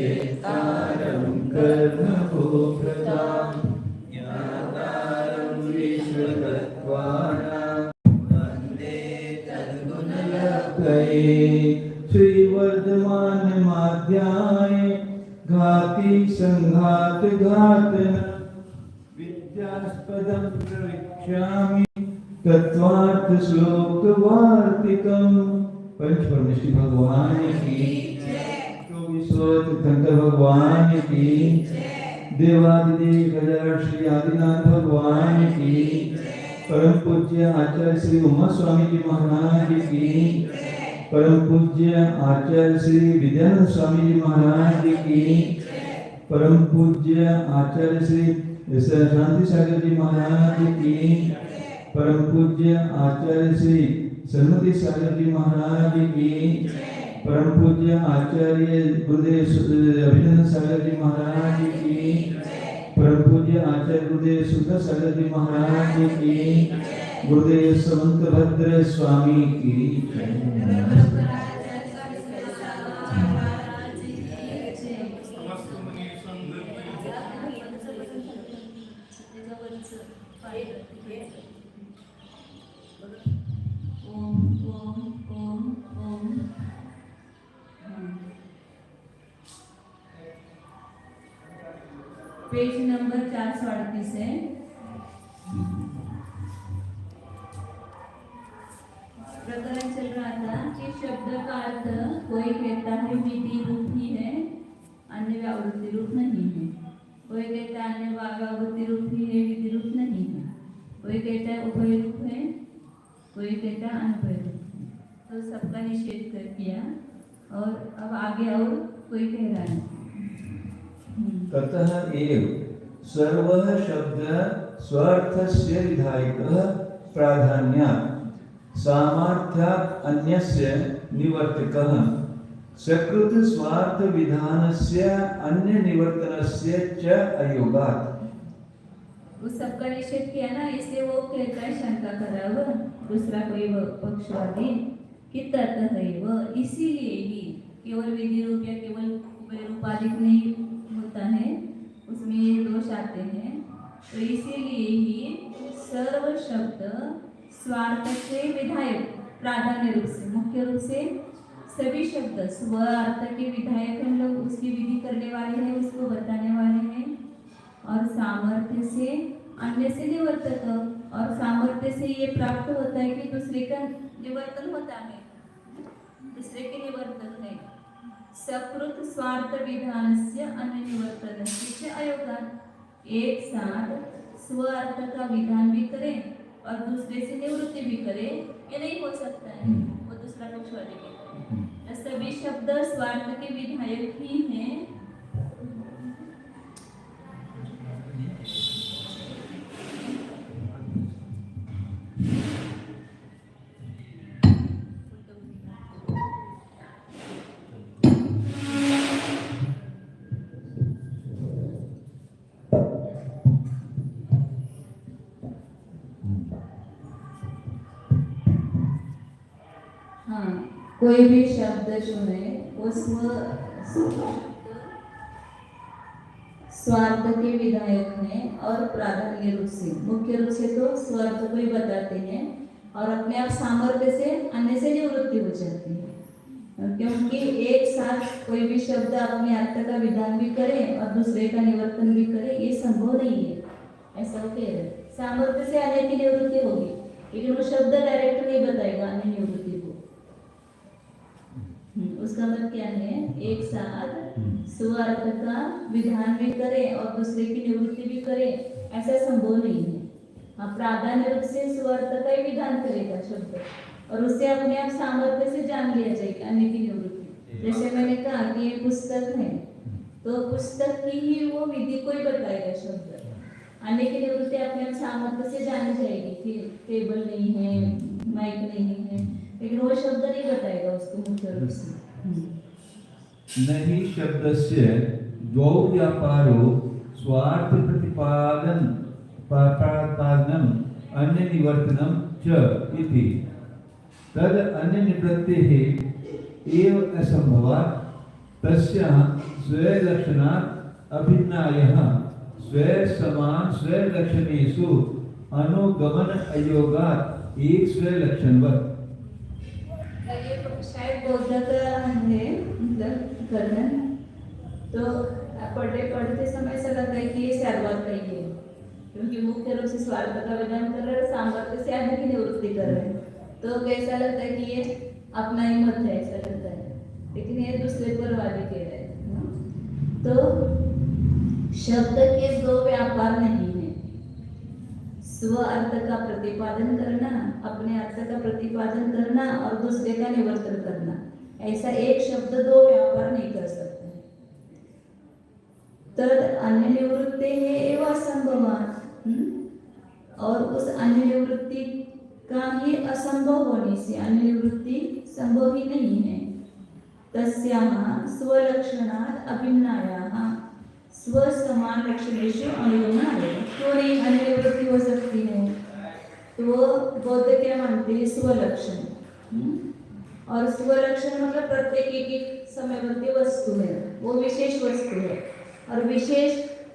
वेत्तारं कर्मभोक्तां ज्ञातारं विश्वतत्त्वानां वन्दे तद्गुणलब्धये श्रीवर्धमानमाध्याय घाति संघात घातन विद्यास्पदं प्रवक्ष्यामि तत्वार्थ श्लोक वार्तिकम। पंचपरमेश्वरी भगवान की तो विश्वतीर्थंकर भगवान की, देवादिदेव गजानन श्री आदिनाथ भगवान की, परम पूज्य आचार्य श्री उमा स्वामी जी महाराज की, परम पूज्य आचार्य श्री विद्यानंद स्वामी जी महाराज की, परम पूज्य आचार्य श्री शांति सागर जी महाराज की, परम पूज्य आचार्य श्री सरस्वती सागर जी महाराज की, परम पूज्य आचार्य गुरुदेव अभिनंदन सागर जी महाराज की, परम पूज्य आचार्य गुरुदेव सुंदर सागर जी महाराज की, गुरुदेव समंत भद्र स्वामी की। पेज नंबर 438 है। प्रकरण चल रहा था कि शब्द का अर्थ कोई कहता है विधि रूप ही है, अन्य व्यावृत्ति रूप नहीं है। कोई कहता है अन्य व्यावृत्ति रूप ही है, विधि रूप नहीं है। कोई कहता है उभय रूप है, कोई कहता है अनुभय रूप है। तो सबका निषेध कर किया और अब आगे और कोई कह रहा है ततः एव सर्वः शब्द स्वार्थस्य विधायकः प्राधान्यात् सामर्थ्यात् अन्यस्य निवर्तकः सकृत स्वार्थ विधानस्य अन्य निवर्तनस्य च अयोगात्। उस सबका निषेध किया ना, इसलिए वो कहता है शंका करा हुआ दूसरा कोई पक्षवादी कि ततः एव इसीलिए ही केवल विधि रूप या केवल उपाधिक नहीं होता है, उसमें ये दोष आते हैं। तो इसीलिए ही सर्व शब्द स्वार्थ से विधायक प्राधान्य रूप से मुख्य रूप से सभी शब्द स्व अर्थ के विधायक हम लोग उसकी विधि करने वाले हैं, उसको बताने वाले हैं। और सामर्थ्य से अन्य से निवर्तक, और सामर्थ्य से ये प्राप्त होता है कि दूसरे का निवर्तन होता है, दूसरे के निवर्तन है। सकृत स्वार्थ विधानस्य अन्य निवर्तनस्य अयोगात्, एक साथ स्व अर्थ का विधान भी करें और दूसरे से निवृत्ति भी करे, ये नहीं हो सकता है। वो दूसरा पक्षवादी कहता है सभी शब्द स्वार्थ के विधायक ही हैं। कोई भी शब्द जो है वो स्वार्थ के विधायक हैं और प्राधान्य रूप से मुख्य रूप से तो स्वार्थ को ही बताते हैं और अपने आप सामर्थ्य से अन्य से निवृत्ति हो जाती है। क्योंकि एक साथ कोई भी शब्द अपने अर्थ का विधान भी करे और दूसरे का निवर्तन भी करे, ये संभव नहीं है। ऐसा कह रहे सामर्थ्य से अन्य की निवृत्ति होगी, लेकिन वो शब्द डायरेक्ट नहीं बताएगा अन्य निवृत्ति को। उसका मतलब क्या है, एक साथ स्वार्थ का विधान भी करे और दूसरे की निवृत्ति भी करे, ऐसा संभव नहीं है। हाँ, प्राधान्य रूप से स्वार्थ का ही विधान करेगा शब्द और उससे अपने आप सामर्थ्य से जान लिया जाएगा अन्य की निवृत्ति। जैसे मैंने कहा कि ये पुस्तक है, तो पुस्तक की ही वो विधि को ही बताएगा शब्द, अन्य की निवृत्ति अपने आप सामर्थ्य से जानी जाएगी कि टेबल नहीं है, माइक नहीं है, लेकिन वो शब्द नहीं बताएगा उसको मुख्य रूप से। नहीं शब्दस्य द्वौ व्यापारो स्वार्थ प्रतिपादनम अन्य निवर्तनम च इति तद अन्य निवृत्तेः एव असंभवात् तस्य स्वलक्षणात् अभिन्नायः स्वे समान स्वलक्षणेषु अनुगमन अयोगात एक स्वलक्षणवत्। ये शायद बौद्ध का है मतलब कथन, तो पढ़ते समय ऐसा लगता है कि ये सर्वार्थ का ही है, क्योंकि मुख्य रूप से स्वार्थ का विधान कर रहे हैं, सामर्थ्य से आदि की निवृत्ति कर रहे हैं, तो कैसा लगता है कि ये अपना ही मत है, ऐसा लगता है, लेकिन ये दूसरे पर वादी कह रहे हैं। तो शब्द के दो व्यापार नहीं है, स्व अर्थ का प्रतिपादन करना, अपने अर्थ का प्रतिपादन करना और दूसरे का निवर्तन करना, ऐसा एक शब्द दो व्यापार नहीं कर सकते। तद अन्य निवृत्ति है एवं असंभवात्, और उस अन्य निवृत्ति का ही असंभव होने से अन्य निवृत्ति संभव ही नहीं है। तस्याः स्वलक्षणात् अभिन्नायाः स्व समान लक्षणेषु अनुगमनाय, क्यों नहीं अन्य निवृत्ति हो सकती है? तो वो बौद्ध क्या मानते हैं? स्वलक्षण, और स्वलक्षण मतलब प्रत्येक एक समयवर्ती वस्तु है, वो विशेष वस्तु है, और विशेष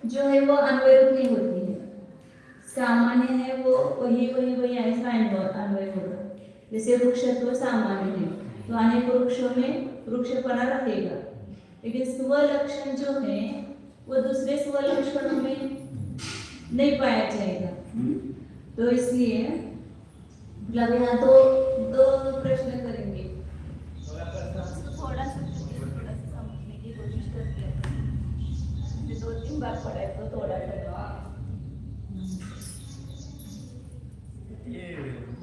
जो है वो अन्वयरूप नहीं होती है, सामान्य है, वो वही ऐसा अन्वय होगा। जैसे वृक्षत्व सामान्य है, तो अनेक वृक्षों में वृक्षपना रहेगा, लेकिन स्वलक्षण जो है वो दूसरे स्वलक्षणों में नहीं पाया जाएगा। तो इसलिए मतलब यहाँ तो दो प्रश्न करेंगे, थोड़ा सा समझने की कोशिश करते हैं, 2-3 बार पढ़ा है तो थोड़ा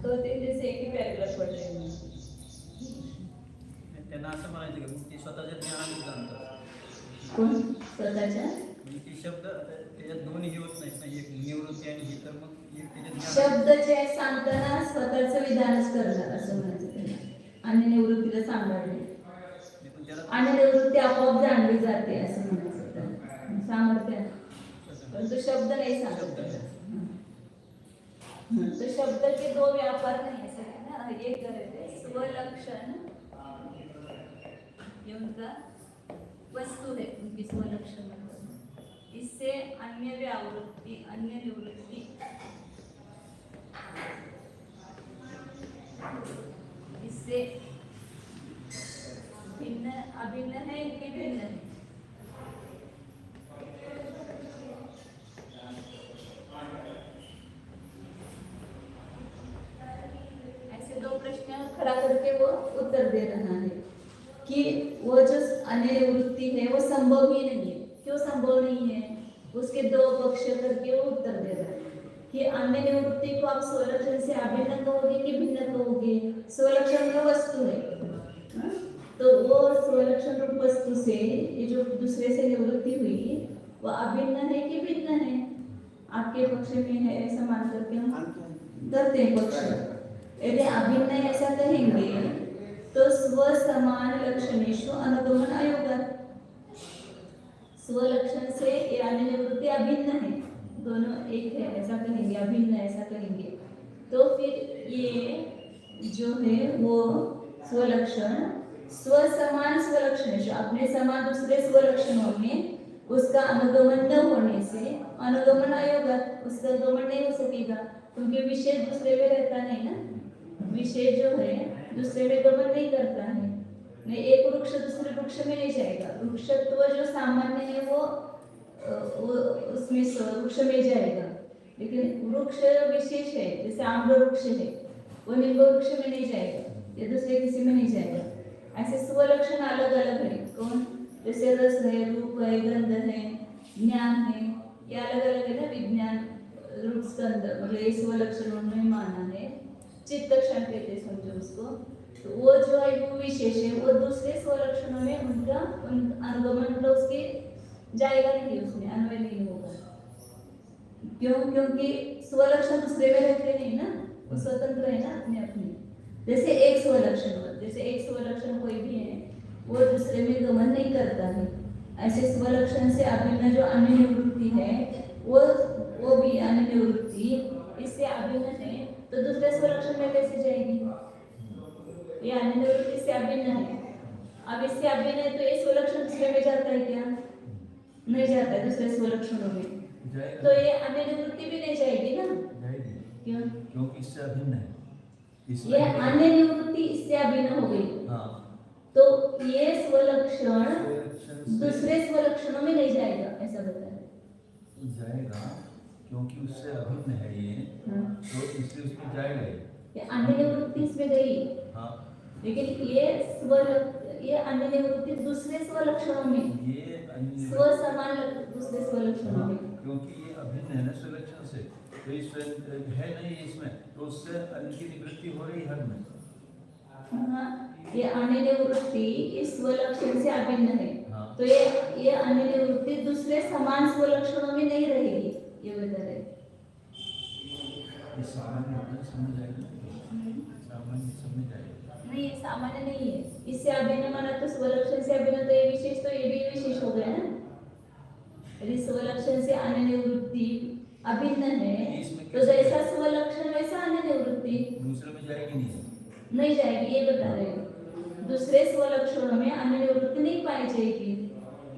तो जैसे एक ही पैराग्राफ पढ़ रहे हैं, त्यांना असं म्हणायचं की मुक्ती स्वतःच्या ज्ञानाने जाणतात, कोण स्वतःच्या म्हणजे ते शब्द त्याच्यात दोन्ही हे होत नाहीत ना, एक निवृत्ती आणि ही, तर मग एक त्याच्यात ज्ञान. शब्द जे सांगताना स्वतःचं विधानच करणार असं म्हणायचं त्याला, आणि निवृत्तीला सांगणार नाही, आणि निवृत्ती आपोआप जाणली जाते असं म्हणायचं त्याला, सामर्थ्य, परंतु शब्द नाही सांगत त्याला। तो शब्द के दो व्यापार नहीं है ना, एक करे स्वलक्षण, ये उनका वस्तु है, उनकी स्वलक्षण, इससे अन्य व्यावृत्ति, अन्य निवृत्ति, इससे भिन्न अभिन्न है कि भिन्न है? ऐसे दो प्रश्न खड़ा करके वो उत्तर दे रहा है कि वो जो अन्य निवृत्ति है वो संभव ही नहीं है। क्यों संभव नहीं है? उसके दो पक्ष करके वो उत्तर दे रहा है कि अन्य निवृत्ति को आप स्वलक्षण से अभिन्न कहोगे कि भिन्न कहोगे? स्वलक्षण का वस्तु है, तो वो स्वलक्षण रूप वस्तु से ये जो दूसरे से निवृत्ति हुई वो अभिन्न है कि भिन्न है? आपके पक्ष में है ऐसा मान करके हम करते हैं पक्ष। यदि अभिन्न ऐसा कहेंगे तो स्व समान लक्षणेषु अनुगमन अयोगा, स्वलक्षण से ये अन्य निवृत्ति अभिन्न है, दोनों एक है ऐसा कहेंगे, अभिन्न ऐसा कहेंगे, तो फिर ये जो है वो स्वलक्षण स्व समान स्वलक्षण, अपने समान दूसरे स्वलक्षणों में उसका अनुगमन न होने से अनुगमन अयोगा, उसका गमन नहीं हो सकेगा, क्योंकि विशेष दूसरे में रहता नहीं ना, विशेष जो है दूसरे में गमन नहीं करता है, नहीं एक वृक्ष दूसरे वृक्ष में नहीं जाएगा, वृक्षत्व जो सामान्य है वो उसमें वृक्ष में जाएगा, लेकिन वृक्ष विशेष है, जैसे आम्र वृक्ष है वो निम्ब वृक्ष में नहीं जाएगा, ये दूसरे किसी में नहीं जाएगा। ऐसे स्वलक्षण अलग अलग है, कौन? जैसे रस है, रूप है, गंध है, ज्ञान है, ये अलग अलग है ना, विज्ञान रूप स्कंद, मतलब ये स्वलक्षणों में माना है। चित्त क्षण कहते समझो उसको, तो वो जो है वो विशेष है, वो दूसरे स्वलक्षणों में उनका अनुगमन मतलब उसके जाएगा नहीं, उसमें अन्वय नहीं होगा। क्यों? क्योंकि स्वलक्षण दूसरे में रहते नहीं ना, वो स्वतंत्र है ना अपने अपने। जैसे एक स्वलक्षण कोई भी है वो दूसरे में गमन नहीं करता है, ऐसे स्वलक्षण से अभिन्न जो अन्य निवृत्ति है वो भी अन्य निवृत्ति इससे अभिन्न है, तो दूसरे स्वलक्षण में कैसे जाएगी? ये अन्य निवृत्ति से अभिन्न है, अब इससे अभिन्न है तो ये स्वलक्षण दूसरे में जाता है क्या? नहीं जाता है दूसरे स्वलक्षणों में। जाएगा। तो ये अन्य निवृत्ति भी नहीं जाएगी ना? जाएगी। क्यों? क्योंकि इससे अभिन्न है। ये अन्य निवृत्ति इससे अभिन्न हो गई। हाँ। तो ये स्वलक्षण स्वलक्षण से दूसरे स्वलक्षणों में नहीं जाएगा, ऐसा बताया। जाएगा क्योंकि उससे अभिन्न है ये, हाँ। तो इसलिए उसमें जाएगा ये। ये अन्य निवृत्ति इसमें गई, हाँ। लेकिन ये अन्य निवृत्ति दूसरे स्वलक्षणों में, ये अन्य स्व समान दूसरे स्वलक्षणों में। क्योंकि ये अभिन्न है ना स्वलक्षण से, तो ये स्वयं है नहीं इसमें, तो उससे अन्य की निवृत्ति हो रही हर में। हाँ, ये अन्य निवृत्ति इस स्वलक्षण से अभिन्न है। हाँ। तो ये अन्य निवृत्ति दूसरे समान स्वलक्षणों में नहीं रहेगी, ये बता रहे। ये सामान्य होता है, समझ आएगा। सामान्य समझ आएगा। नहीं, ये सामान्य नहीं है। इससे अभिन्न माना तो स्वलक्षण से अभिन्न, तो ये विशेष, तो ये भी विशेष हो गया ना। यदि स्वलक्षण से अन्य निवृत्ति अभिन्न है तो जैसा स्वलक्षण वैसा अन्य निवृत्ति दूसरे में जाएगी नहीं जाएगी, ये बता रहे हैं। दूसरे स्वलक्षणों में अन्य निवृत्ति नहीं पाई जाएगी।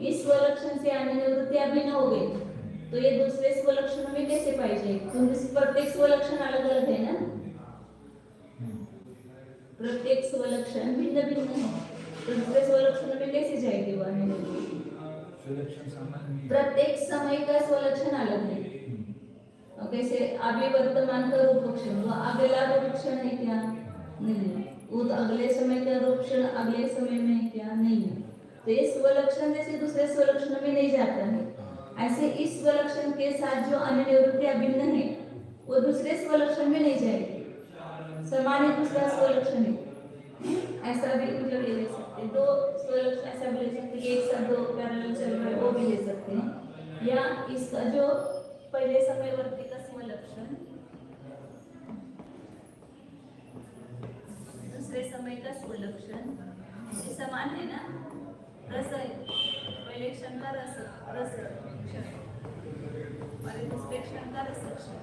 इस स्वलक्षण से अन्य निवृत्ति अभिन्न हो गई, तो ये दूसरे स्वलक्षणों में कैसे पाई जाएगी? क्योंकि प्रत्येक स्वलक्षण अलग अलग है ना, प्रत्येक स्वलक्षण भिन्न भिन्न है, तो दूसरे स्वलक्षणों में कैसे जाएगी वो अन्य निवृत्ति? स्वलक्षण सामान्य प्रत्येक समय का स्वलक्षण अलग है। और कैसे अभी वर्तमान का रूप क्षण, वो अगला रूप क्षण है क्या? नहीं है। वो तो अगले समय का रूप क्षण अगले समय में है क्या? नहीं है। तो ये स्वलक्षण जैसे दूसरे स्वलक्षण में नहीं जाता है, ऐसे इस स्वलक्षण के साथ जो अन्य निवृत्ति अभिन्न है वो दूसरे स्वलक्षण में नहीं जाएगी, समान है दूसरा स्वलक्षण है। ऐसा भी मतलब ले सकते हैं, दो स्वलक्षण ऐसा भी ले सकते हैं कि एक साथ दो पैरेलल चल रहे हैं, वो भी ले सकते हैं। या इसका जो पहले समयवर्ती का स्वलक्षण दूसरे समय का स्वलक्षण ये समान है ना, रस है, पहले क्षण का रस क्षण और दूसरे क्षण का रस क्षण,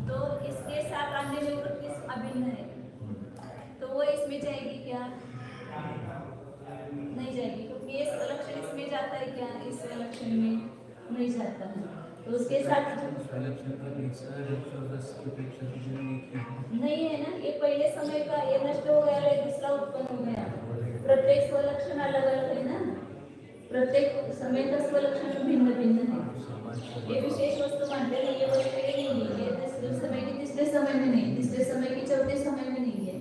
तो इसके साथ अन्य निवृत्ति अभिन्न है, तो वो इसमें जाएगी क्या? नहीं जाएगी, क्योंकि ये स्वलक्षण इसमें जाता है क्या? इस स्वलक्षण में नहीं जाता है, तो उसके साथ नहीं है ना। ये पहले समय का ये नष्ट हो गया, ये दूसरा उत्पन्न हो गया। प्रत्येक स्वलक्षण अलग अलग है ना, प्रत्येक समय का स्वलक्षण भिन्न भिन्न है। ये विशेष वस्तु मानते हैं, ये वस्तु नहीं है, ये दूसरे समय की तीसरे समय में नहीं, तीसरे समय की चौथे समय में नहीं है,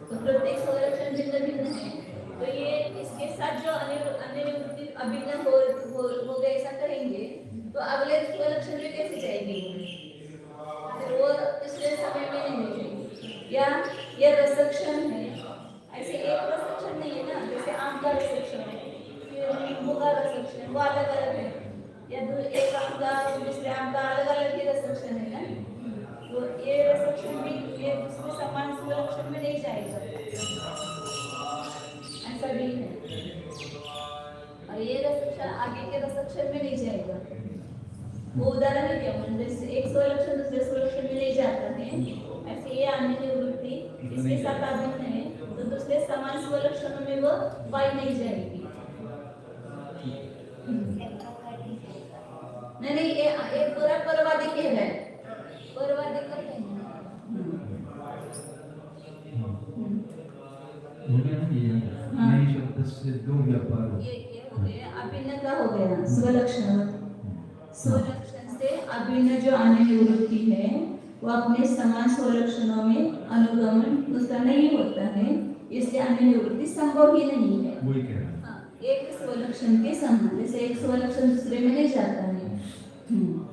तो प्रत्येक स्वलक्षण भिन्न भिन्न है। तो ये इसके साथ जो अन्य निवृत्ति अभिन्न हो गए ऐसा करेंगे, तो अगले स्वलक्षण में कैसे जाएगी? वो तीसरे समय में नहीं जाएगी। या ये रसक्षण है, ऐसे एक रसक्षण नहीं है ना, जैसे आम का रसक्षण है, फिर नींबू का रसक्षण, वो अलग अलग है। या एक आम का दूसरे आम का अलग अलग ही रसक्षण है ना, तो ये रसक्षण भी ये दूसरे समान स्वलक्षण में नहीं जाएगा, ऐसा भी है। और ये रसक्षण आगे के रसक्षण में नहीं जाएगा। वो उदाहरण है क्या? जैसे एक स्वलक्षण दूसरे स्वलक्षण में नहीं जाता है, ऐसे ये अन्य निवृत्ति इसके साथ अभिन्न है, तो दूसरे समान स्वलक्षणों में वो पाई नहीं जाएगी। नहीं, ये पूरा परवादी कह रहा है, परवादी का कहना नई शब्द से दो व्यापार ये हो गया, अभिन्न का हो गया स्वलक्षण। स्वलक्षण से अभिन्न जो अन्य निवृत्ति है वो अपने समान स्वलक्षणों में अनुगमन उसका नहीं होता है, इसलिए अन्य निवृत्ति संभव ही नहीं है। वही कह रहा है। हाँ, एक स्वलक्षण के समान, जैसे एक स्वलक्षण दूसरे में नहीं जाता है।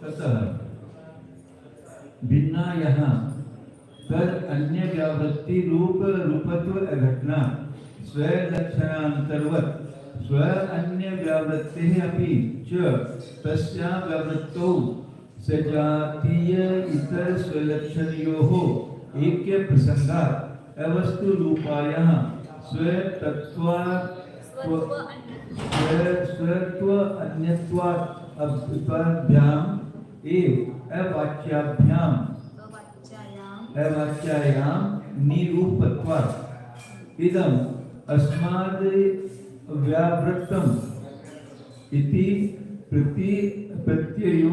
ततः भिन्ना यहाँ तद अन्य व्यावृत्ति रूपत्व घटना स्वयं लक्षणांतर्वत स्व अन्य व्यावृत्तिः अपि च तस्या व्यावृत्तौ सजातीय इतर स्वलक्षणयोः ऐक्य प्रसंगात् अवस्तु रूपायाः स्वत्व अन्यत्वात् अभ्याम एव अवाच्याभ्याम निरूपत्वात् इदम अस्माद व्यावृत्तम इति प्रत्यय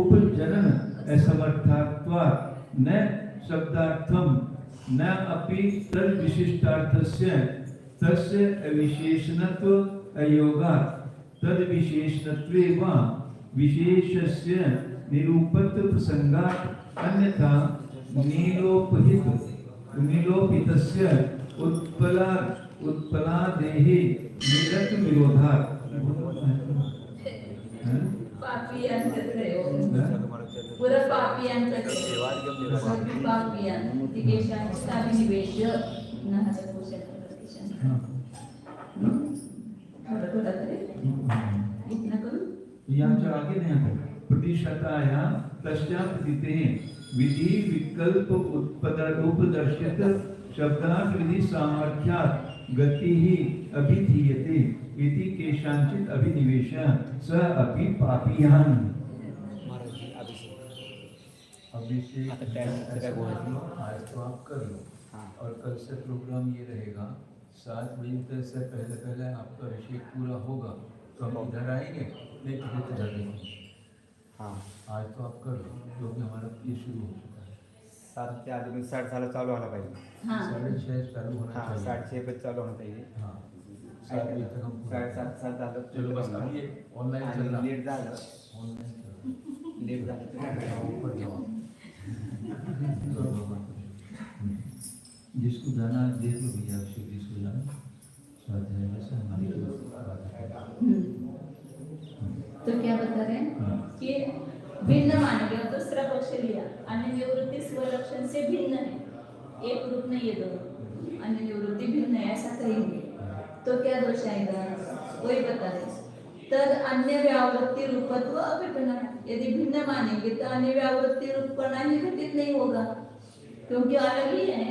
उपजनन असमर्थत्वात् न शब्दार्थम न अपि तद विशिष्टार्थस्य तस्य अविशेषणत्व अयोगात् तद विशेषणत्वे वा विशेषस्य निरूपत्व प्रसंगात् अन्यथा निलोपितस्य उत्पलादेहि निरत विरोधात् पापियान करते हो पूरा पापियान करते हो सभी पापियान दिकेशान स्थापिनिवेश नहर पोषण प्रतिशन थोड़ा करे इतना करूं यांच्या आगे नहीं आता प्रतिशताया तस्या प्रतिते विधि विकल्प उपदर्शित शब्दार्थ विधि सामर्थ्यात् गति ही अभिधीयते इति केशांचित अभिनिवेश स अपि पापियान अभिषेक आज तो आप कर लो और कल से प्रोग्राम ये रहेगा 7 बजे से पहले आपका अभिषेक पूरा होगा तो हम इधर आएंगे नहीं तो इधर देंगे। हाँ आज तो आप कर लो क्योंकि हमारा ये शुरू हो चुका है 7 के आदमी 6:30 चालू होना चाहिए। हाँ 6:30 चालू होना हाँ चाहिए 6:30 पे चालू होना चाहिए। हाँ 7 बजे तक हम 7:30 झालं चलो बस अब ये ऑनलाइन चल रहा लेट झालं ऑनलाइन चल लेट झालं रहा ऊपर जाओ जिसको जाना देख लो भैया अभिषेक जिसको जाना स्वाध्याय में से हमारी तो क्या बता रहे हैं कि भिन्न मानेंगे और दूसरा पक्ष लिया अन्य निवृत्ति स्वलक्षण से भिन्न है एक रूप नहीं है दोनों अन्य निवृत्ति भिन्न है ऐसा कहेंगे तो क्या दोष आएगा वही बता रहे तद अन्य व्यावृत्ति रूपत्व अभिन्न यदि भिन्न मानेंगे तो अन्य व्यावृत्ति रूपपणा ही घटित नहीं होगा क्योंकि अलग ही है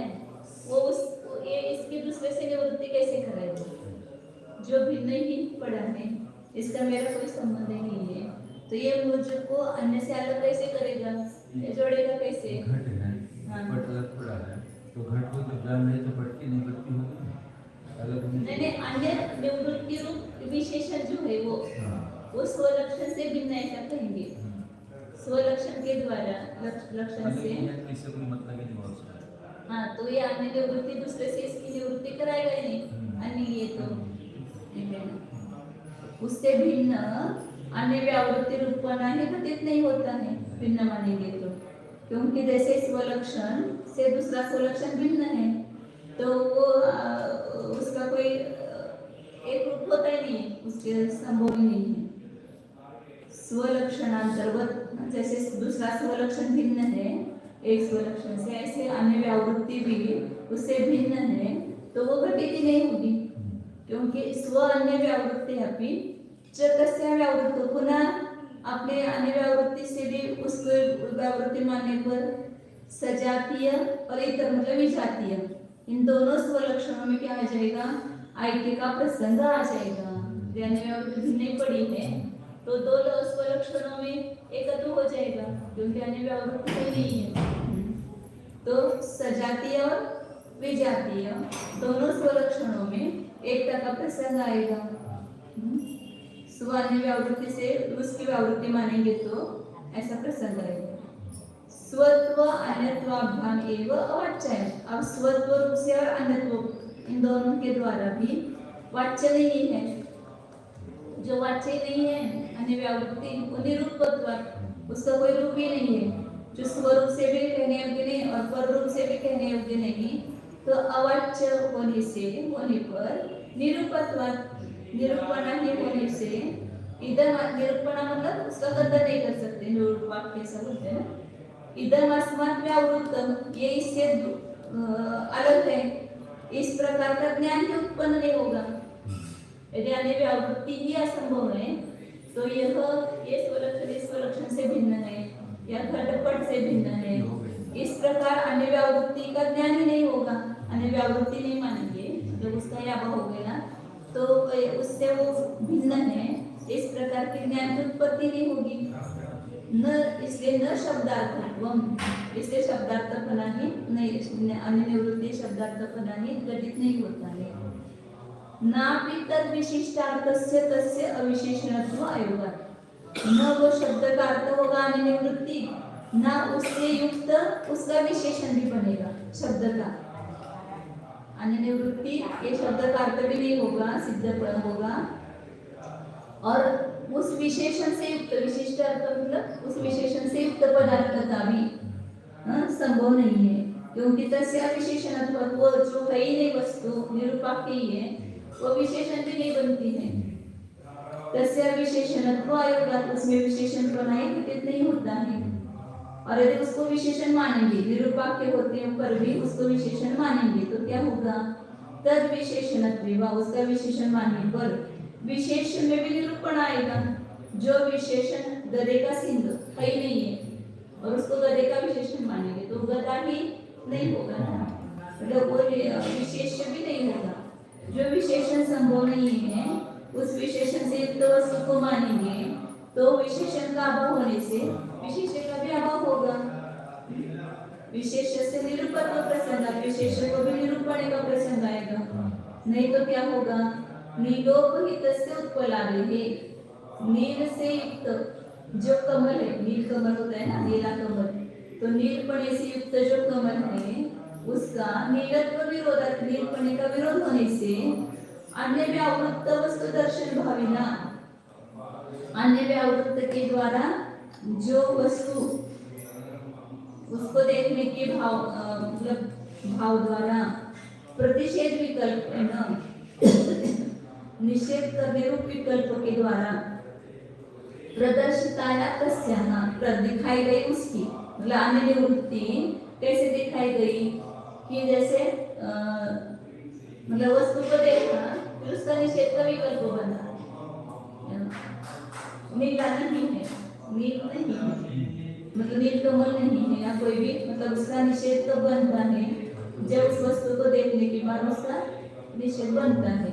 वो उस ये इसकी दूसरे से निवृत्ति कैसे करेगा जो भिन्न ही पड़ा है इसका मेरा कोई संबंध ही नहीं है तो ये मुझको अन्य से अलग कैसे करेगा ये जोड़ेगा कैसे घट है हाँ। पट अलग पड़ा है तो घट को जब जान नहीं तो पट की निवृत्ति होगी अलग नहीं अन्य निवृत्ति रूप विशेषण जो है हाँ। वो स्वलक्षण से भिन्न ऐसा कहेंगे स्वलक्षण के द्वारा लक्षण से इससे कोई मतलब ही नहीं हो सकता हाँ तो ये अन्य निवृत्ति दूसरे से इसकी निवृत्ति कराएगा ही नहीं अन्य ये तो उससे भिन्न अन्य व्यावृत्ति रूपपणा ही घटित नहीं होता है भिन्न मानेंगे तो क्योंकि जैसे स्वलक्षण से दूसरा स्वलक्षण भिन्न है तो वो उसका कोई एक रूप होता ही नहीं है उसके संभव ही नहीं है स्वलक्षणांतर्गत जैसे दूसरा स्वलक्षण भिन्न है एक स्वलक्षण से ऐसे अन्य व्यावृत्ति भी उससे भिन्न है तो वो घटित ही नहीं होगी क्योंकि स्व अन्य व्यावृत्ति अपनी कस्य व्यावृत्ति पुनः अपने अन्य व्यावृत्ति से भी उसको व्यावृत्ति मानने पर सजातीय और इतर मतलब विजातीय इन दोनों स्वलक्षणों में क्या आ जाएगा ऐक्य का प्रसंग आ जाएगा अन्य व्यावृत्ति नहीं पड़ी है तो दो स्वलक्षणों में एकत्व हो जाएगा क्योंकि अन्य व्यावृत्ति कोई नहीं है तो सजातीय और विजातीय दोनों स्वलक्षणों में एकता का प्रसंग आएगा स्व अन्य व्यावृत्ति से उसकी व्यावृत्ति मानेंगे तो ऐसा प्रसंग आएगा स्वत्व अन्यत्वाभ्याम एवं अवाच्य अब स्वत्व रूप से और अन्यत्व इन दोनों के द्वारा भी वाच्य नहीं है जो वाच्य नहीं है अन्य व्यावृत्ति वो निरूपत्व उसका कोई रूप ही नहीं है जो स्वरूप से भी कहने योग्य नहीं और पर रूप से भी कहने योग्य नहीं तो अवाच्य होने पर निरूपणा ही होने से इधर निरूपणा मतलब उसका कदर नहीं कर सकते निरूप वाक्य ऐसा बोलते हैं इधर अस्मात् व्यावृत्तम ये इससे अलग है इस प्रकार का ज्ञान ही उत्पन्न नहीं होगा यदि अन्य व्यावृत्ति ही असंभव है तो ये स्वलक्षण से भिन्न है या घटपट से भिन्न है इस प्रकार अन्य व्यावृत्ति का ज्ञान ही नहीं होगा अन्य व्यावृत्ति नहीं मानेंगे जब उसका याबा हो गया तो उससे वो भिन्न है इस प्रकार के ज्ञान की उत्पत्ति नहीं होगी न इसलिए न शब्दार्थत्वम, इसलिए शब्दार्थपणाही नहीं आणि निवृत्ती शब्दार्थपणाही घटित नहीं होता है. नापि तद विशिष्टार्थस्य तस्य अविशेषणत्व आयोगात. न वो शब्द का अर्थ होगा आणि निवृत्ति, ना उससे युक्त उसका विशेषण भी बनेगा शब्द का. आणि निवृत्ति ये शब्द का अर्थ भी नहीं होगा, सिद्ध होगा. और उस विशेषण से युक्त, विशिष्ट अर्थ मतलब उस विशेषण से युक्त पदार्थ का भी संभव नहीं है, क्योंकि तस्य विशेषणत्व वो जो है ही नहीं वस्तु निरूपक ही है, वो विशेषण भी नहीं बनती है. तस्य विशेषणत्व आयोगात, उसमें विशेषण बनाए घटित नहीं होता है. और यदि उसको विशेषण मानेंगे, निरूपक के होते पर भी उसको विशेषण मानेंगे तो क्या होगा, तद विशेषणत्व, उसका विशेषण मानने पर विशेषण में भी निरूपण आएगा. जो विशेषण गधे का सिंह है ही नहीं है और उसको गधे का विशेषण मानेंगे तो गधा ही नहीं होगा ना, मतलब वो विशेष भी नहीं होगा. जो विशेषण संभव नहीं है उस विशेषण से युक्त वस्तु को मानेंगे तो विशेषण का अभाव होने से विशेष का भी अभाव होगा. विशेष से निरूपत्व प्रसंग, विशेष को भी निरूपण का प्रसंग आएगा. नहीं तो क्या होगा, नीलोपहित से उत्पलावे है. नील से युक्त जो कमल है, नील कमल होता है ना, नीला कमल, तो नीलपणे से युक्त जो कमल है उसका नीलत्व विरोधात, नीलपणे का विरोध होने से अन्य व्यावृत्त वस्तु दर्शन भाविना, अन्य व्यावृत्त के द्वारा जो वस्तु उसको देखने के भाव मतलब भाव द्वारा प्रतिषेध विकल्प न निषेध करने रूप विकल्प के द्वारा प्रदर्शिताया तस्याः दिखाई गई उसकी, मतलब अन्य निवृत्ति कैसे दिखाई गई कि जैसे मतलब वस्तु को देखा फिर उसका निषेध का विकल्प बना. नीला नहीं है, नील नहीं है, मतलब नीलकमल नहीं है या कोई भी, मतलब उसका निषेध तो बनता है जब उस वस्तु को देखने के बाद उसका निषेध बनता है.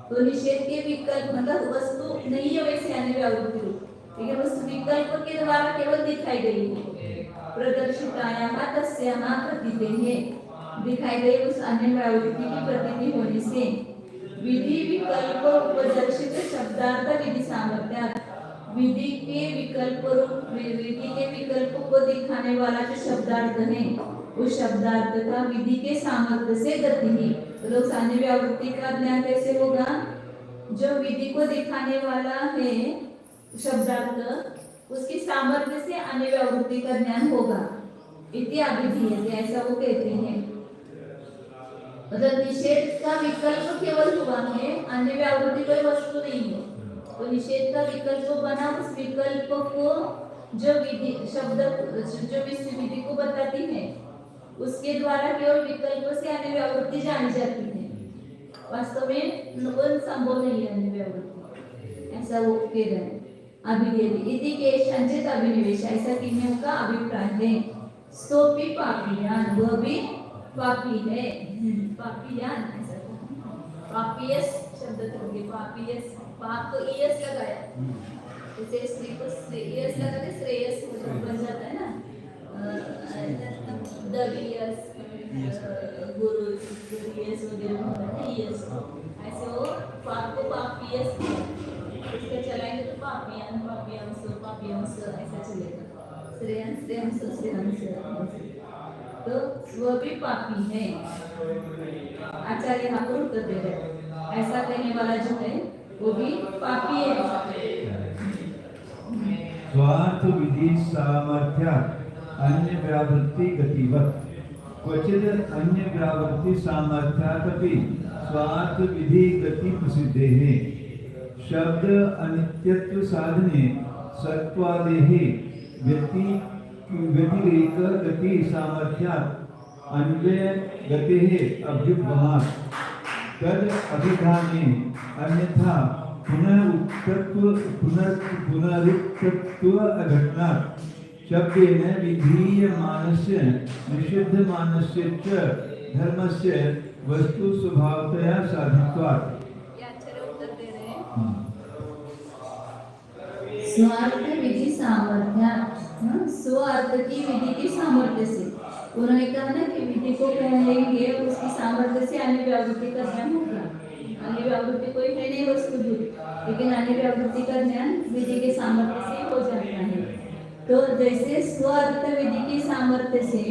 तो निषेध के विकल्प मतलब वस्तु नहीं है वैसे अन्य व्यावृत्ति रूप, लेकिन उस विकल्प के द्वारा केवल दिखाई गई है. प्रदर्शितायाः तस्याः प्रतीतेः, दिखाई गई उस अन्य व्यावृत्ति की प्रतीति होने से विधि विकल्प उपदर्शित शब्दार्थ विधि सामर्थ्यात्, विधि के विकल्प रूप, विधि के विकल्प को दिखाने वाला जो शब्दार्थ है उस शब्दार्थ का विधि के सामर्थ्य से गति ही. तो सान्य व्यावृत्ति का ज्ञान कैसे होगा, जो विधि को दिखाने वाला है शब्दार्थ उसकी सामर्थ्य से अन्य व्यावृत्ति का ज्ञान होगा. इत्यादि ऐसा वो कहते हैं. मतलब निषेध का विकल्प केवल हुआ है, अन्य व्यावृत्ति कोई वस्तु नहीं है. तो निषेध का विकल्प बना, उस विकल्प को जो विधि शब्द जो विधि को बताती है उसके द्वारा केवल विकल्प से अन्य व्यावृत्ति जानी जाती है. वास्तव में संभव नहीं है अन्य व्यावृत्ति, ऐसा वो कह रहे हैं. अभिधेयति के संचित अभिनिवेश, ऐसा कहने का अभिप्राय है. सोपी पापियान, वह भी पापी है. पापियान ऐसा पापियस शब्द करोगे, पापियस, पाप को ईयस लगाया, जैसे स्त्री को श्रेयस लगाते श्रेयस बन जाता है ना, दवियस गुरु गुरुयस वगैरह होता है ईयस, ऐसे वो पाप को पापियस इसका चलाएंगे तो पापियान पापियांस ऐसा चलेगा. श्रेयांस श्रेयांस श्रेयांस, तो वह भी पापी है. आचार्य यहाँ पर उत्तर दे रहे हैं, ऐसा कहने वाला जो है वो भी पापी है. स्वार्थ विधि सामर्थ्यात् अन्य व्यावृत्ति गतिवत्, क्वचित् अन्य व्यावृत्ति सामर्थ्यादपि स्वार्थ विधि गति प्रसिद्धेः. शब्द अनित्यत्व साधने सत्वादेः व्यतिरेक गति सामर्थ्यात् अन्वय गतेः अभ्युपगमात्. तद अभिधाने अन्यथा पुनरुक्तत्व घटनात् शब्देन विधीयमानस्य निषिद्धमानस्य च धर्मस्य वस्तु स्वभावतया साधित्वात्. स्वार्थ विधि सामर्थ्यात् स्व अर्थ की विधि के सामर्थ्य से। उन्होंने कहा ना कि विधि को कहेंगे और उसकी सामर्थ्य से अन्य व्यावृत्ति का ज्ञान होगा। अन्य व्यावृत्ति कोई है नहीं वस्तुभूत, लेकिन अन्य व्यावृत्ति का ज्ञान विधि के सामर्थ्य से हो जाता है। तो जैसे स्व अर्थ विधि की सामर्थ्य से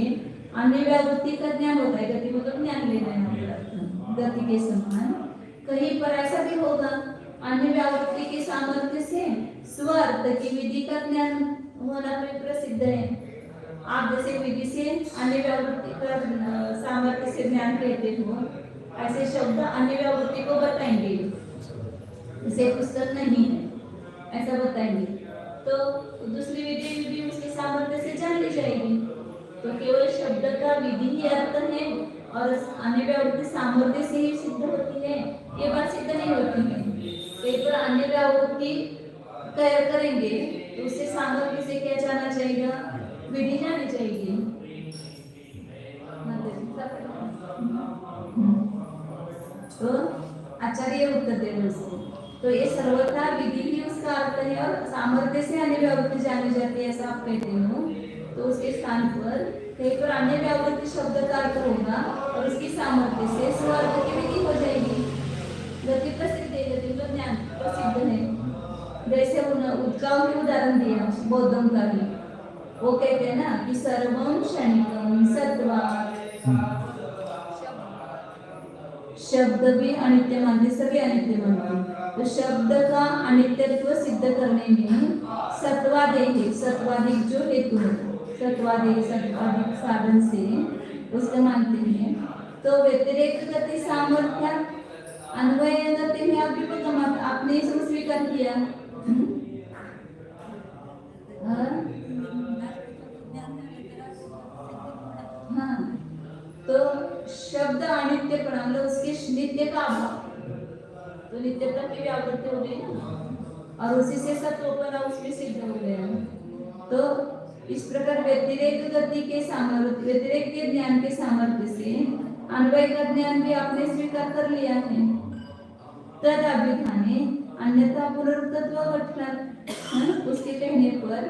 अन्य व्यावृत्ति का ज्ञान होता है, गति मतलब ज्ञान ले रहे हैं गति के समान, कहीं पर ऐसा भी होगा अन्य व्यावृत्ति के सामर्थ्य से स्व अर्थ की विधि का ज्ञान होना भी प्रसिद्ध है। आप जैसे विधि से अन्य व्यावृत्ति का सामर्थ्य से ज्ञान कहते हो, ऐसे शब्द अन्य व्यावृत्ति को बताएंगे, जैसे पुस्तक नहीं है ऐसा बताएंगे, तो दूसरी विधि भी उसके सामर्थ्य से जान ली जाएगी। तो केवल शब्द का विधि ही अर्थ है और अन्य व्यावृत्ति सामर्थ्य से ही सिद्ध होती है, ये बात सिद्ध नहीं होती है। कहीं पर अन्य व्यावृत्ति करेंगे तो उससे सामर्थ्य से क्या जाना जाएगा, विधि जानी चाहिए। तो आचार्य उत्तर दे रहे उसको, तो ये सर्वथा विधि ही उसका अर्थ है और सामर्थ्य से अन्य व्यावृत्ति जानी जाती है ऐसा आप कहते हो, तो उसके स्थान पर कहीं पर अन्य व्यावृत्ति शब्द का अर्थ होगा और उसकी सामर्थ्य से स्व अर्थ की विधि हो जाएगी। गति प्रसिद्ध है, गति का ज्ञान प्रसिद्ध है। जैसे उत्काओं के उदाहरण दिया बौद्धों का भी, वो कहते हैं ना कि सर्वम क्षणिकम सत्वात्, शब्द भी अनित्य मानते, सभी अनित्य मानते। तो शब्द का अनित्यत्व सिद्ध करने में सत्वादेह, सत्वादिक जो हेतु है, सत्वादेह सत्वादिक साधन से उसको मानते हैं। तो व्यतिरेक गति सामर्थ्य अन्वय गति में अभ्युपगम आपने इसको स्वीकार किया। हाँ, तो शब्द अनित्य मतलब उसके नित्य का अभाव, तो नित्यता की व्यावृत्ति हो गई ना, और उसी से सत्वपना उसमें सिद्ध हो गया। तो इस प्रकार व्यतिरेक गति के सामर्थ्य, व्यतिरेक के ज्ञान के सामर्थ्य से अन्वय का ज्ञान भी आपने स्वीकार कर लिया है। तद अभिधाने अन्यथा पुनरुक्तत्व घटना, उसके कहने पर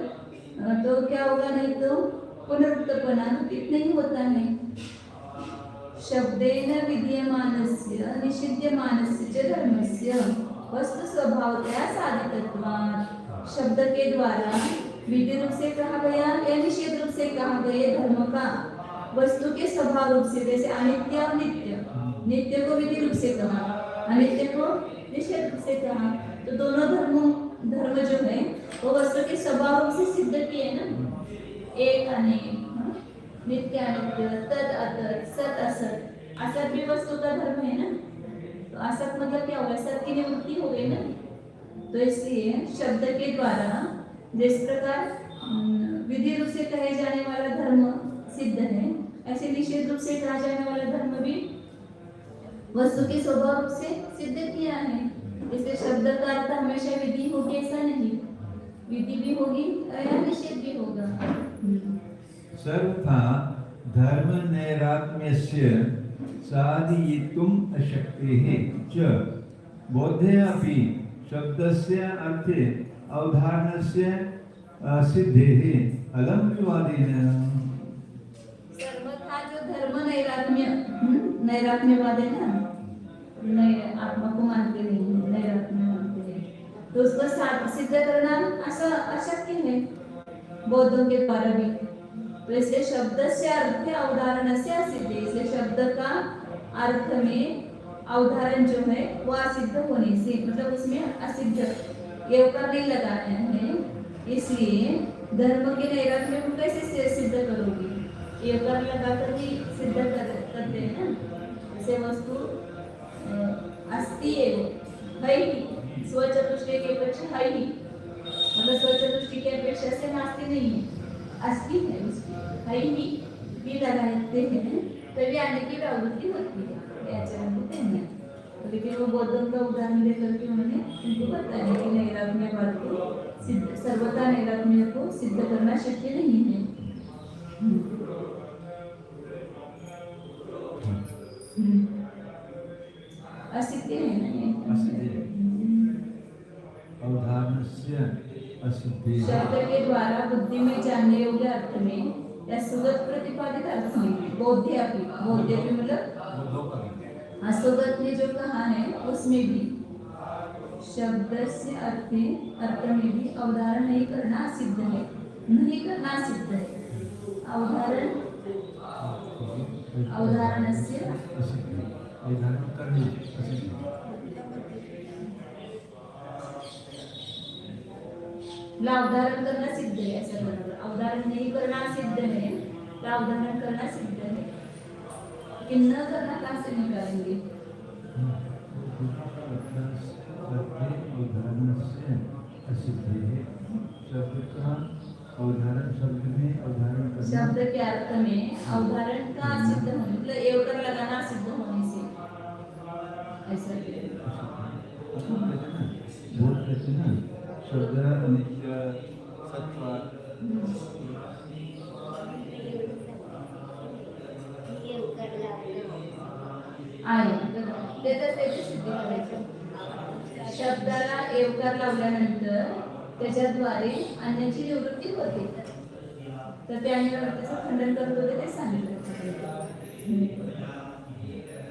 तो क्या होगा, नहीं तो पुनरुक्तपना कितने ही होता है। शब्देन विधीयमानस्य निषिध्यमानस्य च धर्मस्य वस्तु स्वभावतया साधितत्वात्, शब्द के द्वारा विधि रूप से कहा गया या निषेध रूप से कहा गया धर्म का वस्तु के स्वभाव रूप से, जैसे अनित्य और नित्य, नित्य को विधि रूप से कहा, अनित्य को निषेध रूप से कहा, तो दोनों धर्म जो है वो वस्तु के स्वभाव रूप से सिद्ध किए ना, एक अनेक, नित्य अनित्य, तद अतत, सत असत, असत भी वस्तु का धर्म है ना, तो असत मतलब क्या होगा, सत की निवृत्ति हो गई ना। तो इसलिए शब्द के द्वारा जिस प्रकार विधि रूप से कहे जाने वाला धर्म सिद्ध है, ऐसे निषेध रूप से कहा जाने वाला धर्म भी वस्तु के स्वभाव रूप से सिद्ध किया है। इसलिए शब्द का अर्थ हमेशा विधि होगी ऐसा नहीं, विधि भी होगी या निषेध भी होगा। सर्वथा धर्म नैरात्म्यस्य साधयितुम् अशक्तेः च बोधे अपि शब्दस्य अर्थे अवधारणस्य सिद्धेः अलम विवादेन। सर्वथा जो धर्म नैरात्म्य, नैरात्म्यवाद है ना, नहीं आत्मा को मानते नहीं, नैरात्म्य मानते हैं, तो उसको सिद्ध करना ऐसा अशक्य है बौद्धों के द्वारा भी। तो इसलिए शब्द से अर्थ अवधारण से असिद्ध, इसलिए शब्द का अर्थ में अवधारण जो है वो असिद्ध होने से, मतलब उसमें असिद्ध एवकार नहीं लगाना है, इसलिए धर्म के नैरात्म्य को कैसे सिद्ध करोगे, एवकार लगाकर ही सिद्ध करते हैं ना। जैसे वस्तु अस्ति एव है ही, स्वचतुष्टय के अपेक्षा है ही, मतलब स्वचतुष्टय की अपेक्षा से नास्ति नहीं है, अस्ति है, उसकी है ही भी लगाते हैं तभी आने की प्रवृत्ति होती है, आचरण होते हैं। लेकिन वो बौद्धों का उदाहरण देकर के उन्होंने उनको बताया कि नैरात्म्यवाद को सिद्ध, सर्वथा नैरात्म्य को सिद्ध करना शक्य नहीं है। असिद्ध है ना, अवधारणस्य असिद्ध शब्द के द्वारा बुद्धि में जानने योग्य अर्थ में या सुगत प्रतिपादित अर्थ में बोध्यापि मतलब असुगत ने जो कहा है उसमें भी शब्द से अर्थ में भी अवधारण नहीं करना सिद्ध है, नहीं करना सिद्ध है। अवधारण से अवधारण करना सिद्ध है, ऐसा बराबर। अवधारण नहीं करना सिद्ध है, अवधारण करना सिद्ध है कि न करना कहाँ से निकालेंगे? शब्द के अर्थ में अवधारण का सिद्ध होने मतलब एवकर लगाना सिद्ध होने से ऐसा शब्द अनित्य सत्व आहे त्याचं सिद्ध करायचं। शब्दाला एवकार लावल्यानंतर त्याच्याद्वारे अन्याची निवृत्ती होते, तर त्या निवृत्तीचं खंडन करत होते ते सांगितलं।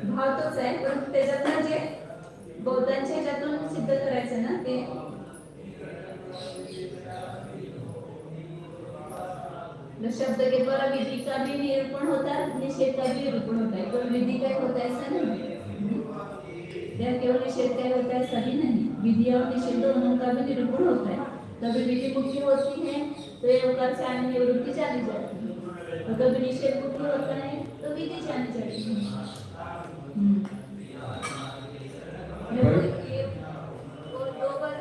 भाव तोच आहे, पण त्याच्यातून जे बौद्धांच्या ह्याच्यातून सिद्ध करायचं ना ते शब्द के द्वारा विधि का भी निरूपण होता है, निषेध का भी निरूपण होता है। केवल विधि का होता है ऐसा नहीं, या केवल निषेध का होता है सभी नहीं, विधि और निषेध दोनों का भी निरूपण होता है। कभी विधि मुख्य होती है तो एवकार से अन्य निवृत्ति चली जाती है, और कभी निषेध मुख्य होता है तो विधि चली जाती है। वो दो बार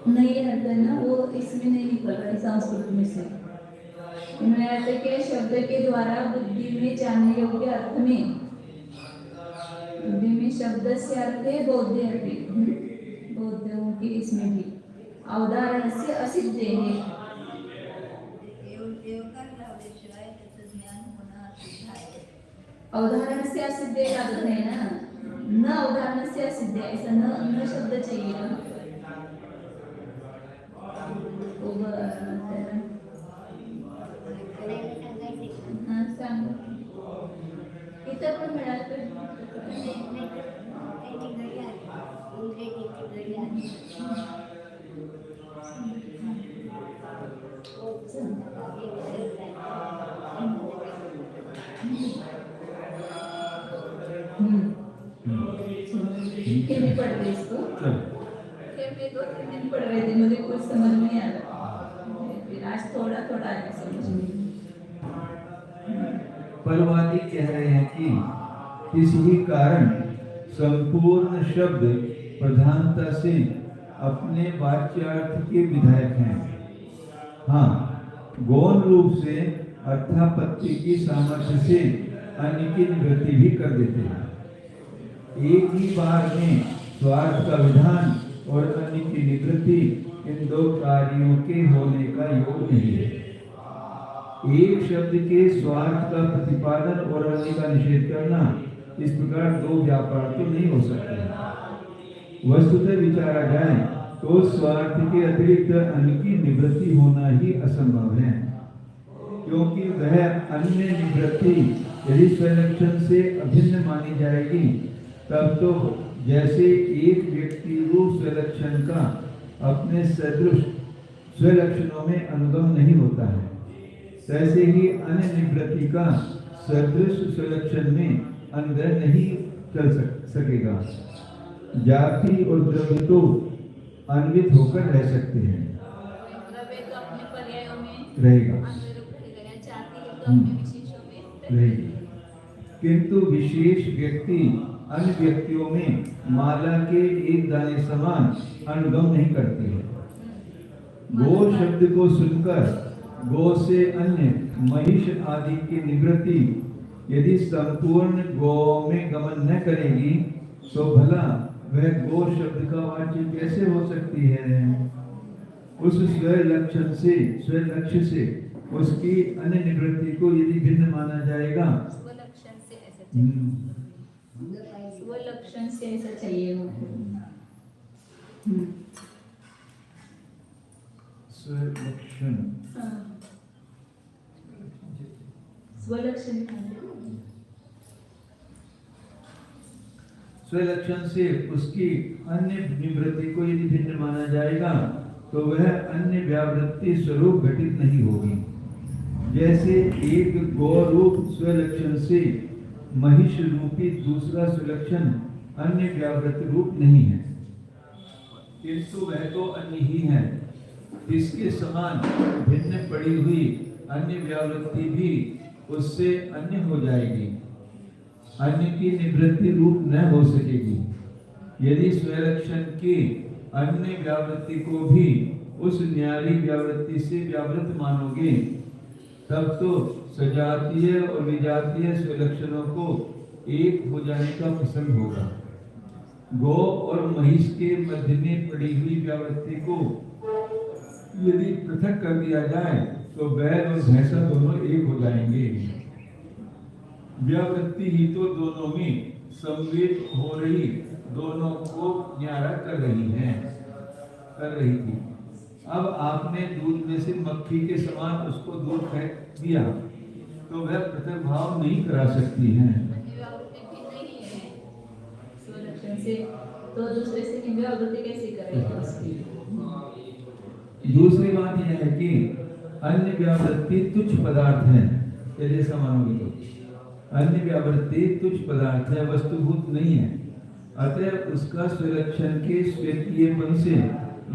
नहीं रहता है ना, वो इसमें नहीं निकल रहा है संस्कृत में से। इन्होंने के शब्द के द्वारा बुद्धि में जानने योग्य अर्थ में, बुद्धि में शब्द से अर्थ है बौद्ध अर्थ, बौद्धों के इसमें भी अवधारण से असिद्ध है। अवधारण से असिद्ध का अर्थ है ना, न अवधारण से असिद्ध है, ऐसा न शब्द चाहिए ना। इतर पण मिळालं तर फिर भी पढ़ रहे इसको, फिर मैं 2-3 दिन पढ़ रहे थे, मुझे कुछ समझ नहीं आ रहा, फिर आज थोड़ा थोड़ा आया समझ में। परवादी कह रहे हैं कि किसी भी कारण संपूर्ण शब्द प्रधानता से अपने वाच्यार्थ के विधायक हैं। हाँ, गौण रूप से अर्थापत्ति की सामर्थ्य से अन्य की निवृत्ति भी कर देते हैं। एक ही बार में स्वार्थ का विधान और अन्य की निवृत्ति इन दो कार्यों के होने का योग नहीं है। एक शब्द के स्वार्थ का प्रतिपादन और अन्य का निषेध करना, इस प्रकार दो व्यापार तो नहीं हो सकते। वस्तुतः विचारा जाए तो स्वार्थ के अतिरिक्त अन्य की निवृत्ति होना ही असंभव है, क्योंकि वह अन्य निवृत्ति यदि स्वलक्षण से अभिन्न मानी जाएगी तब तो जैसे एक व्यक्ति रूप स्वलक्षण का अपने सदृश स्वलक्षणों में अनुगम नहीं होता है, तैसे ही अन्य निवृत्ति का सदृश स्वलक्षण में अनुगम नहीं कर सकेगा। जाति और द्रव्य तो अन्वित होकर रह सकते हैं, रहेगा, रहेगी, किंतु विशेष व्यक्ति अन्य व्यक्तियों में माला के एक दाने समान अनुगम नहीं करती है। गो शब्द को सुनकर गो से अन्य महिष आदि की निवृत्ति यदि संपूर्ण गो में गमन न करेगी तो भला वह गो शब्द का वाच्य कैसे हो सकती है? उस स्वलक्षण से, स्वलक्ष्य से उसकी अन्य निवृत्ति को यदि भिन्न माना जाएगा, स्वलक्षण से ऐसा चाहिए। स्वलक्षण स्वलक्षण स्वलक्षण से उसकी अन्य निवृत्ति को यदि भिन्न माना जाएगा तो वह अन्य व्यावृत्ति स्वरूप घटित नहीं होगी। जैसे एक गौ रूप स्वलक्षण से महिष रूपी दूसरा स्वलक्षण अन्य व्यावृत्ति रूप नहीं है, किंतु वह तो अन्य ही है। इसके समान भिन्न पड़ी हुई अन्य व्यावृत्ति भी उससे अन्य हो जाएगी, अन्य की निवृत्ति रूप न हो सकेगी। यदि स्वलक्षण की अन्य व्यावृत्ति को भी उस न्यारी व्यावृत्ति से व्यावृत मानोगे तब तो सजातीय और विजातीय स्वलक्षणों को एक हो जाने का प्रसंग होगा। गौ और महिष के मध्य में पड़ी हुई व्यावृत्ति को यदि पृथक कर दिया जाए तो बैल और भैंसा दोनों एक हो जाएंगे। व्यावृत्ति ही तो दोनों में संवेद हो रही, दोनों को न्यारा कर रही थी। अब आपने दूध में से मक्खी के समान उसको दूध फेंक दिया तो वह पृथक भाव नहीं करा सकती है। तो दूसरे से निवृत्ति कैसे करेगा उसकी? दूसरी बात यह है कि अन्य व्यावृत्ति तुच्छ पदार्थ है, यदि ऐसा मानोगे तो अन्य व्यावृत्ति तुच्छ पदार्थ है, वस्तुभूत नहीं है। अतः उसका स्वलक्षण के स्वीकृतिपन से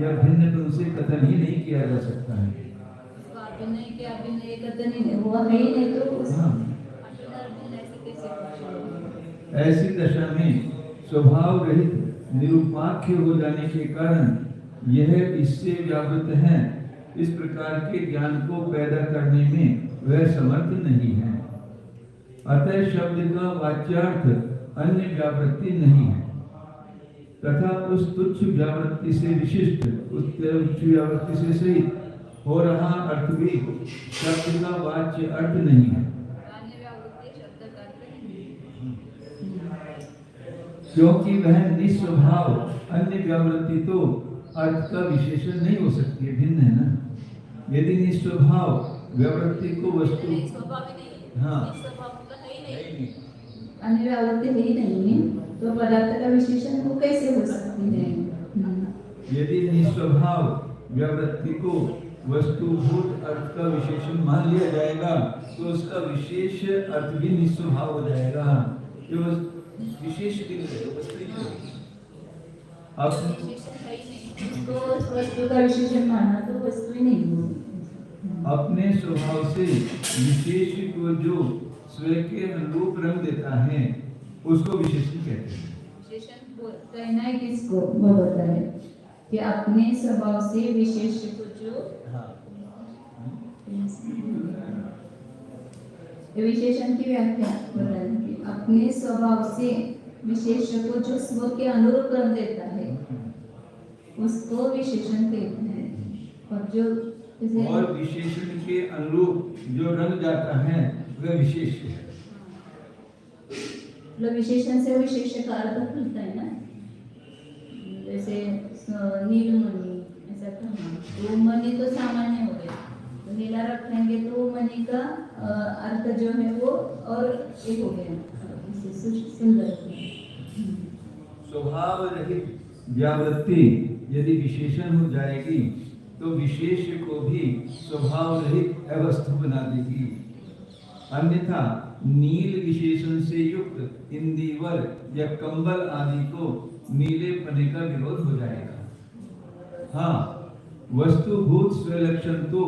या भिन्नपन से कथन ही नहीं किया जा सकता है। ऐसी दशा में स्वभाव रहित निरूपाख्य हो जाने के कारण यह इससे व्यावृत है, इस प्रकार के ज्ञान को पैदा करने में वह समर्थ नहीं है। अतः शब्द का वाच्यार्थ अन्य व्यावृत्ति नहीं है तथा उस तुच्छ व्यावृत्ति से विशिष्ट उच्च व्यावृत्ति से सहित हो रहा अर्थ भी शब्द का वाच्य अर्थ नहीं है, क्योंकि वह निस्वभाव अन्य व्यावृत्ति तो अर्थ का विशेषण नहीं हो सकती है, भिन्न है ना। यदि निस्वभाव व्यावृत्ति को वस्तु अन्य व्यावृत्ति ही नहीं तो पदार्थ का विशेषण वो कैसे हो सकती है? यदि निस्वभाव व्यावृत्ति को वस्तुभूत अर्थ का विशेषण मान लिया जाएगा तो उसका विशेष अर्थ भी निस्वभाव हो जाएगा। जो विशेष वस्तु का विशेषण माना तो वस्तु ही नहीं होगी। अपने स्वभाव से विशेष को जो स्वयं के अनुरूप रंग देता है उसको विशेषण कहते हैं। विशेषण कहना है किसको? वो बताए कि अपने स्वभाव से विशेष को जो विशेषण की व्याख्या बताएंगे। अपने स्वभाव से विशेष को जो स्व के अनुरूप रंग देता है उसको विशेषण कहते हैं। और विशेषण के अनुरूप जो रंग जाता है वह विशेष है। विशेषण से विशेष का अर्थ खुलता है ना, जैसे नीलमणि ऐसा कहना, तो मणि तो सामान्य हो गया, तो नीला रखेंगे तो मणि का अर्थ जो है वो और एक हो गया, सुंदर। स्वभाव रहित व्यावृत्ति यदि विशेषण हो जाएगी तो विशेष को भी स्वभाव रहित अवस्था बना देगी। अन्यथा नील विशेषण से युक्त इंदिवर या कंबल आदि को नीले पने का विरोध हो जाएगा। हाँ, वस्तुभूत स्वलक्षण तो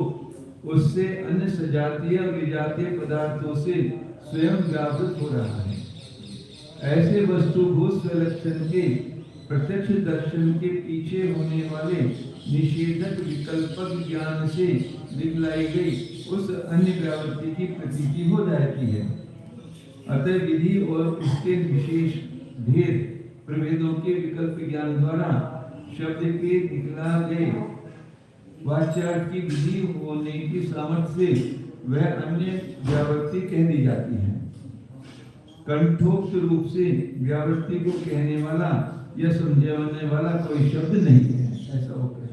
उससे अन्य सजातीय विजातीय पदार्थों से स्वयं व्यावृत हो रहा है। ऐसे वस्तुभूत स्वलक्षण के प्रत्यक्ष दर्शन के पीछे होने वाले निषेधक विकल्पक ज्ञान से दिखलाई गई उस अन्य व्यावृत्ति की प्रतीति हो जाती है। अतः विधि और इसके विशेष भेद प्रभेदों के विकल्प ज्ञान द्वारा शब्द के दिखला गए वाच्यार्थ की विधि होने की सामर्थ्य से वह अन्य व्यावृत्ति कह दी जाती है। कंठोक्त रूप से व्यावृत्ति को कहने वाला या समझाने वाला कोई शब्द नहीं है, ऐसा होता है।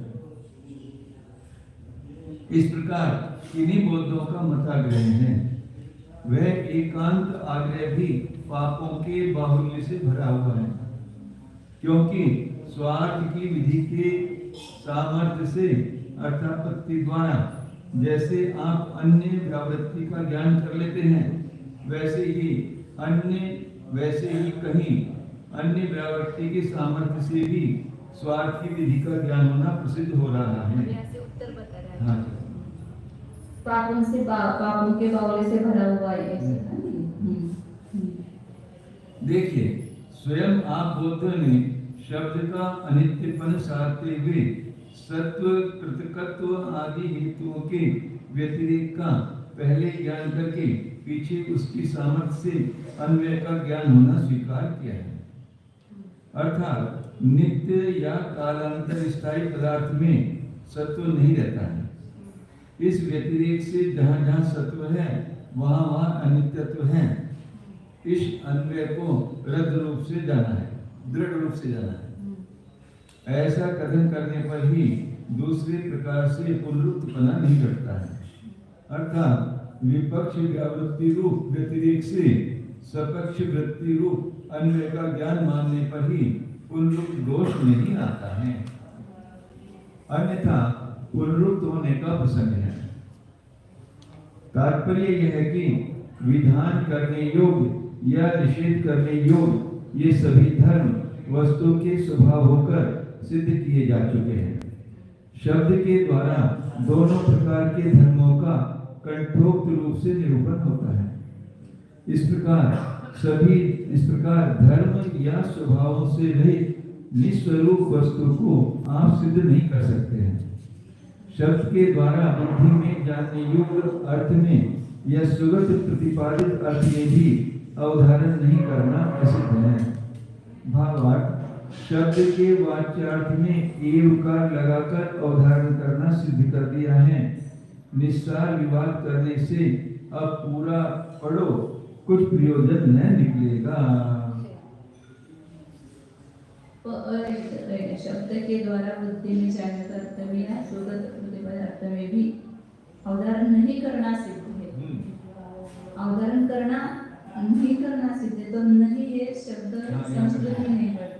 इस प्रकार इन्हीं बौद्धों का मताग्रह है। वह एकांत आग्रह भी पापों के बाहुल्य से भरा हुआ है, क्योंकि स्वार्थ की विधि के सामर्थ्य से अर्थापत्ति द्वारा जैसे आप अन्य व्यावृत्ति का ज्ञान कर लेते हैं, वैसे ही कहीं अन्य व्यावृत्ति के सामर्थ्य से भी स्वार्थ की विधि का ज्ञान होना प्रसिद्ध हो रहा है। यहाँ से उत्तर बता रहा है। हाँ, पापों के बावले से भरा हुआ है ऐसे। देखिए, स्वयं आप बौद्धों ने शब्द का अनित्यपन साधते हुए सत्व कृतकत्व आदि हेतुओं के व्यतिरेक का पहले ज्ञान करके पीछे उसकी सामर्थ्य से अन्वय का ज्ञान होना स्वीकार किया है। अर्थात नित्य या कालांतर स्थायी पदार्थ में सत्व नहीं रहता है। इस व्यतिरेक से जहाँ जहाँ सत्व है वहाँ वहाँ अनित्यत्व है। इस अन्वय को रद्द रूप से जाना है, दृढ़ रूप से जाना है। ऐसा कथन करने पर ही दूसरे प्रकार से पुनरुत्पन्न नहीं घटता है। अर्थात विपक्ष व्यावृत्ति रूप व्यतिरेक से सपक्ष वृत्ति रूप अन्वय का ज्ञान मानने पर ही पुनरुक्त दोष नहीं आता है, अन्यथा पुनरुक्त होने का प्रसंग है। तात्पर्य यह है कि विधान करने योग्य या निषेध करने योग्य ये सभी धर्म वस्तु के स्वभाव होकर सिद्ध किए जा चुके हैं। शब्द के द्वारा दोनों प्रकार के धर्मों का कंठोक्त रूप से निरूपण होता है। इस प्रकार धर्म या स्वभावों से रहित निस्वरूप वस्तु को आप सिद्ध नहीं कर सकते हैं। शब्द के द्वारा बुद्धि में जानने योग्य अर्थ में या सुगत प्रतिपादित अर्थ में भी अवधारण नहीं करना असिद्ध है। भावार्थ शब्द के वाच्यार्थ में एवकार लगाकर अवधारण करना सिद्ध कर दिया है। निस्सार विवाद करने से अब पूरा पढ़ो कुछ प्रयोजन न निकलेगा। शब्द के द्वारा बुद्धि में जानने का अर्थ में या सुगत प्रतिपादित अर्थ में भी अवधारण नहीं करना सिद्ध है। अवधारण करना नहीं करना सिद्ध है, तो नहीं ये शब्द संस्कृत में नहीं पढ़ते।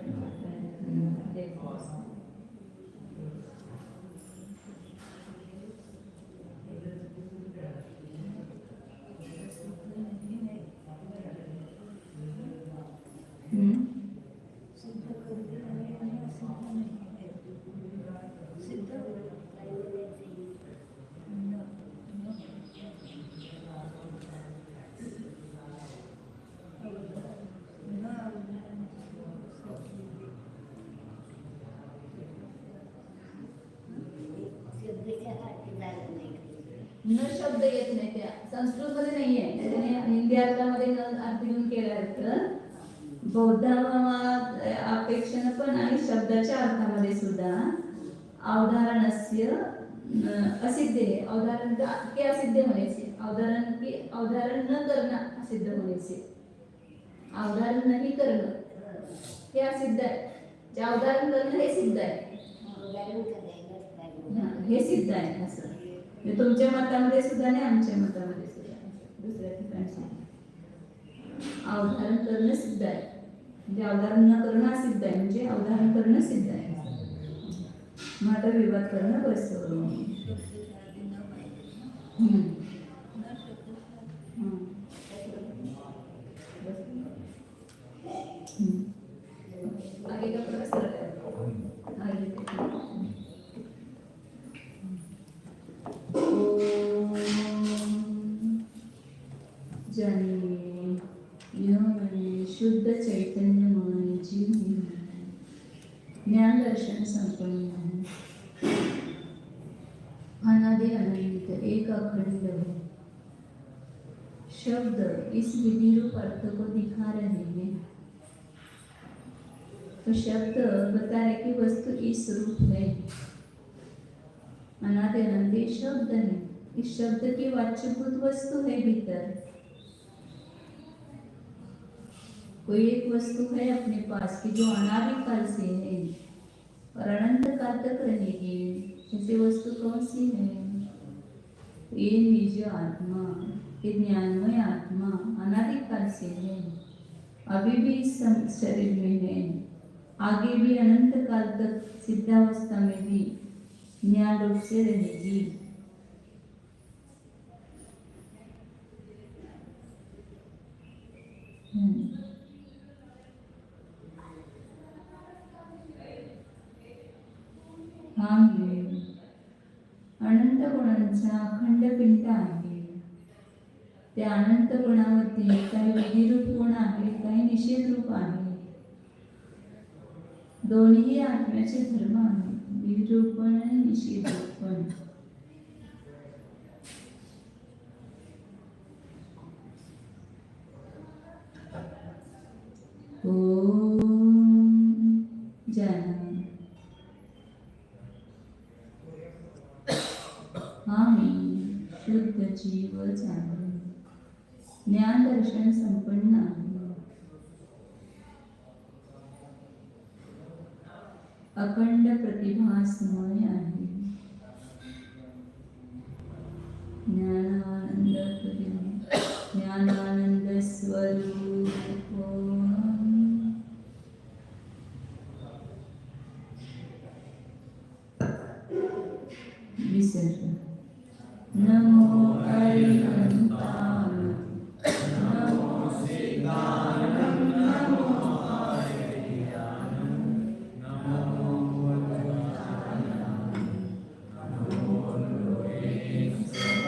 न शब्द येत नाही, त्या संस्कृत मध्ये नाहीये, त्याने हिंदी अर्थामध्ये अर्थ घेऊन केला अर्थ बौद्ध अपेक्षेनं पण आणि शब्दाच्या अर्थामध्ये सुद्धा अवधारणस्य असिद्ध आहे। अवधारण के असिद्ध होण्याचे, अवधारण न करणं असिद्ध होण्याचे, अवधारण नाही करणं हे असिद्ध आहे, जे अवधारण करणं हे सिद्ध आहे, हे सिद्ध आहे असं तुमच्या मतामध्ये सुद्धा नाही, आमच्या मतामध्ये सुद्धा दुसऱ्या ठिकाणी अवधारण करणं सिद्ध आहे, म्हणजे अवधारण न करणं असिद्ध आहे, म्हणजे अवधारण करणं सिद्ध आहे। मग विवाद करणं बस आगे का प्रोफेसर आगे जाने शुद्ध चैतन्यमय जीव ज्ञान दर्शन संपन्न अनादि अनंत एक अखंड शब्द इस विधि रूप अर्थ को दिखा रहे हैं। तो शब्द बता रहे कि वस्तु इस रूप है, अनादि अनंत शब्द है, इस शब्द की वाच्यभूत वस्तु है भीतर, कोई एक वस्तु है अपने पास की जो अनादि काल से है और अनंत काल तक रहेगी। ऐसी वस्तु कौन सी है? ये निज आत्मा, ये ज्ञानमय आत्मा अनादिकाल से है, अभी भी इस शरीर में है, आगे भी अनंत काल तक सिद्धावस्था में भी ज्ञान रूप से रहेगी। हा मी अनंत गुणांचा अखंड पिंड आहे. त्या अनंत गुणामध्ये काही विधिरूप गुण आहेत, काही निषेध रूप आहे. दोन्ही आत्म्याचे धर्म आहेत, विधिरूप पण आणि निषेध रूप पण. ओम जय. आम्ही शुद्ध जीव झालो, ज्ञान दर्शन संपन्न आहे, अखंड प्रतिभासमय आहे, ज्ञानानंद स्वरूप विसर्जन. नमो अरिहंताय